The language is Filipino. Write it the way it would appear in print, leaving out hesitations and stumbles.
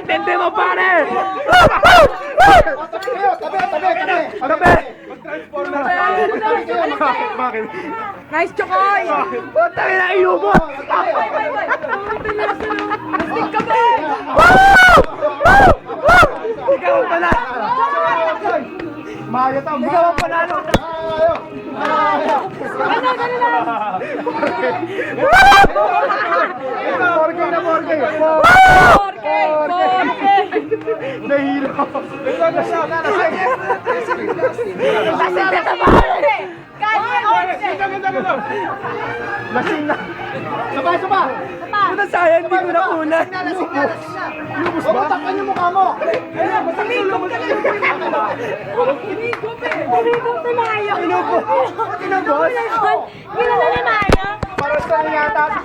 Tende mo, pare! Bakit? Nice chokoy! Puta na iyo mo! Stick ka ba? Ikaw ang panalo! Ikaw ang panalo! Ano, ganun lang! Borgay na borgay! Borgay! Borgay! Nahilo! Lasing ka sa pare! Lasing na! Saba! Puta sayang, hindi ko nakunan! Lubos ba? Takpan yung mukha mo! Tumigom ka lang! Tumigom sa Mayo! Tinubos! Kilala ni Mayo? Para sa yata sa